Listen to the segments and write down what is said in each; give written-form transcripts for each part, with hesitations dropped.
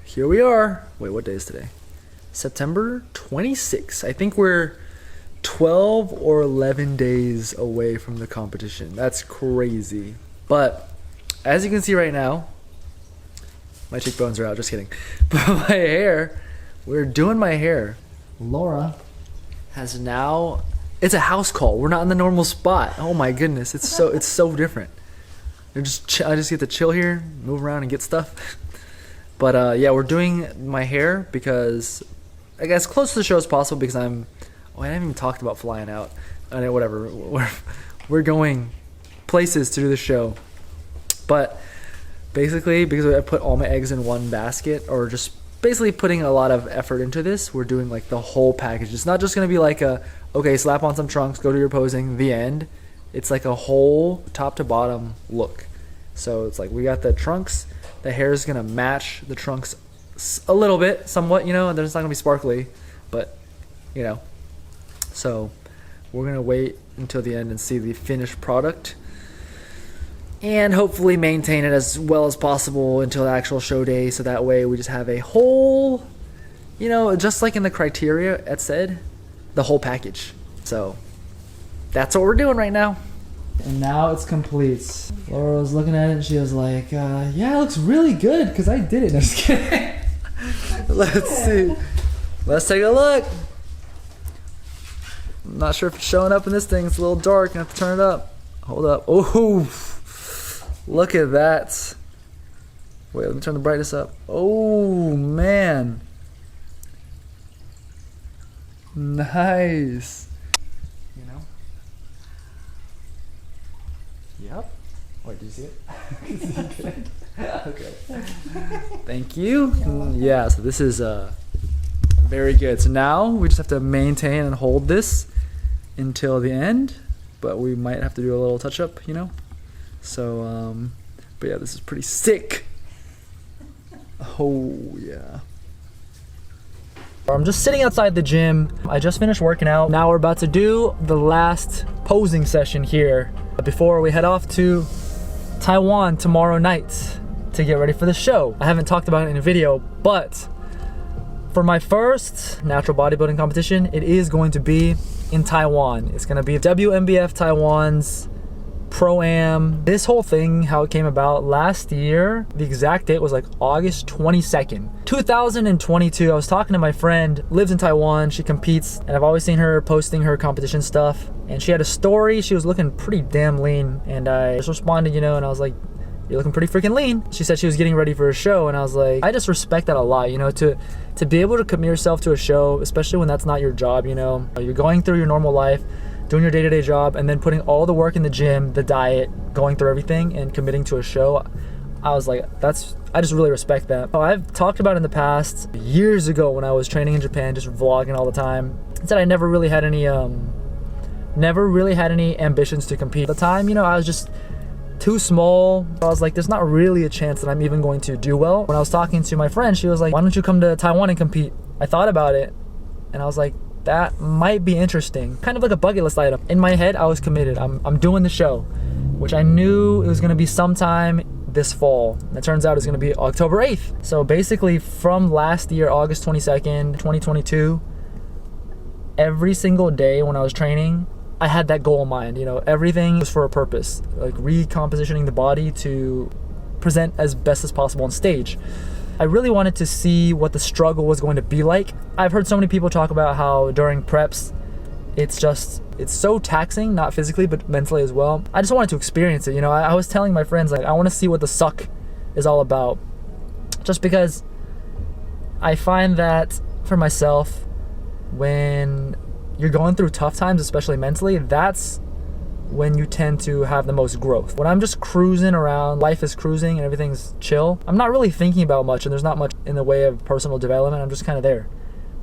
here we are. Wait, what day is today? September 26th. I think we're 12 or 11 days away from the competition. That's crazy. But as you can see right now, my cheekbones are out, just kidding. But my hair, we're doing my hair. Laura has now, it's a house call. We're not in the normal spot. Oh my goodness, it's so different. I just get to chill here, move around and get stuff. But yeah, we're doing my hair because I guess close to the show as possible because I haven't even talked about flying out. I know, whatever. We're going places to do the show. But basically, because I put all my eggs in one basket, or just basically putting a lot of effort into this, we're doing like the whole package. It's not just going to be like okay, slap on some trunks, go to your posing, the end. It's like a whole top to bottom look. So it's like we got the trunks, the hair is going to match the trunks a little bit, somewhat, you know, and it's not going to be sparkly, but, you know. So we're going to wait until the end and see the finished product and hopefully maintain it as well as possible until the actual show day, so that way we just have a whole, you know, just like in the criteria it said, the whole package. So that's what we're doing right now. And now it's complete. Laura was looking at it and she was like, yeah, it looks really good because I did it. No, just kidding. Let's see. Let's take a look. I'm not sure if it's showing up in this thing. It's a little dark. I have to turn it up. Hold up. Oh, look at that. Wait, let me turn the brightness up. Oh, man. Nice. You know? Yep. Wait, do you see it? Okay. Thank you. Yeah, so this is very good. So now we just have to maintain and hold this until the end, but we might have to do a little touch up, you know? So, but yeah, this is pretty sick. Oh, yeah. I'm just sitting outside the gym. I just finished working out. Now we're about to do the last posing session here before we head off to Taiwan tomorrow night to get ready for the show. I haven't talked about it in a video, but for my first natural bodybuilding competition, it is going to be in Taiwan. It's gonna be WMBF Taiwan's Pro-Am. This whole thing, how it came about last year, the exact date was like August 22nd, 2022. I was talking to my friend, lives in Taiwan, she competes, and I've always seen her posting her competition stuff. And she had a story, she was looking pretty damn lean. And I just responded, you know, and I was like, you're looking pretty freaking lean. She said she was getting ready for a show, and I was like, I just respect that a lot, you know, to be able to commit yourself to a show, especially when that's not your job, you know. You're going through your normal life, doing your day-to-day job, and then putting all the work in the gym, the diet, going through everything, and committing to a show. I was like, I just really respect that. I've talked about it in the past, years ago when I was training in Japan, just vlogging all the time. I said I never really had any ambitions to compete. At the time, you know, I was just too small. I was like, there's not really a chance that I'm even going to do well. When I was talking to my friend, she was like, why don't you come to Taiwan and compete? I thought about it, and I was like, that might be interesting. Kind of like a bucket list item. In my head, I was committed. I'm doing the show, which I knew it was gonna be sometime this fall. And it turns out it's gonna be October 8th. So basically from last year, August 22nd, 2022, every single day when I was training, I had that goal in mind. You know, everything was for a purpose, like recompositioning the body to present as best as possible on stage. I really wanted to see what the struggle was going to be like. I've heard so many people talk about how during preps, it's so taxing, not physically, but mentally as well. I just wanted to experience it. You know, I was telling my friends, like, I want to see what the suck is all about. Just because I find that for myself, when you're going through tough times, especially mentally, that's when you tend to have the most growth. When I'm just cruising around, life is cruising and everything's chill, I'm not really thinking about much, and there's not much in the way of personal development. I'm just kind of there.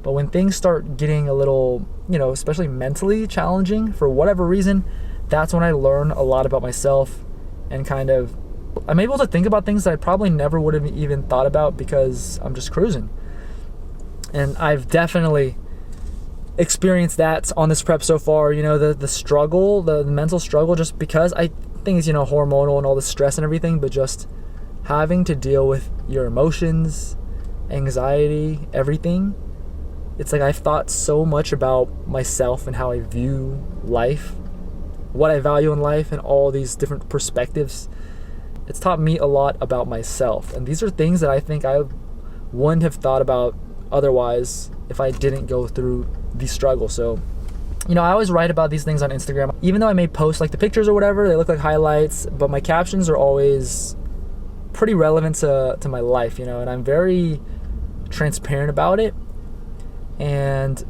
But when things start getting a little, you know, especially mentally challenging for whatever reason, that's when I learn a lot about myself, and kind of I'm able to think about things that I probably never would have even thought about because I'm just cruising. And I've definitely experienced that on this prep so far, you know, the struggle, the mental struggle, just because I think it's, you know, hormonal and all the stress and everything, but just having to deal with your emotions anxiety, everything. It's like I've thought so much about myself and how I view life, what I value in life, and all these different perspectives. It's taught me a lot about myself. And these are things that I think I wouldn't have thought about otherwise if I didn't go through these struggles. So, I always write about these things on Instagram. Even though I may post like the pictures or whatever, they look like highlights, but my captions are always pretty relevant to my life, and I'm very transparent about it. And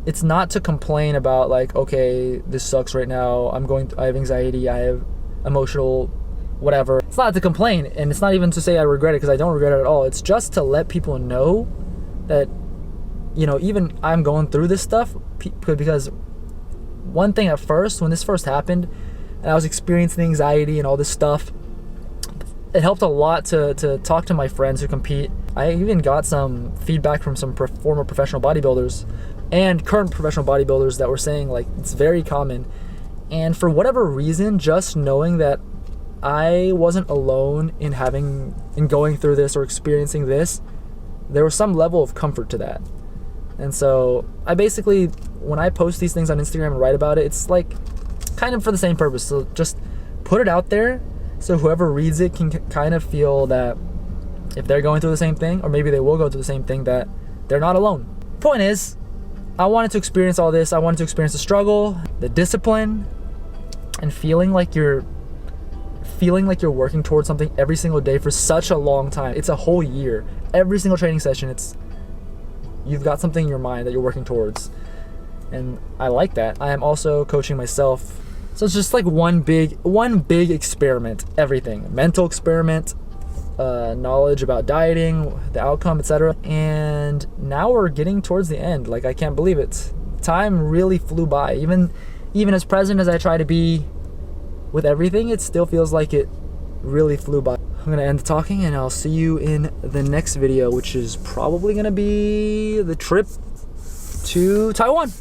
it's not to complain about like, okay, this sucks right now, I have anxiety, I have emotional whatever. It's not to complain, and it's not even to say I regret it, because I don't regret it at all. It's just to let people know that, even I'm going through this stuff, because one thing at first, when this first happened and I was experiencing anxiety and all this stuff, it helped a lot to talk to my friends who compete. I even got some feedback from some former professional bodybuilders and current professional bodybuilders that were saying like it's very common. And for whatever reason, just knowing that I wasn't alone in going through this or experiencing this, there was some level of comfort to that. And so I basically, when I post these things on Instagram and write about it, it's like kind of for the same purpose. So just put it out there so whoever reads it can kind of feel that if they're going through the same thing, or maybe they will go through the same thing, that they're not alone. Point is, I wanted to experience all this. I wanted to experience the struggle, the discipline, and feeling like you're working towards something every single day for such a long time. It's a whole year. Every single training session, you've got something in your mind that you're working towards. And I like that. I am also coaching myself. So it's just like one big experiment, everything. Mental experiment, knowledge about dieting, the outcome, etc. And now we're getting towards the end. Like, I can't believe it. Time really flew by. Even as present as I try to be with everything, it still feels like it really flew by. I'm gonna end the talking, and I'll see you in the next video, which is probably gonna be the trip to Taiwan.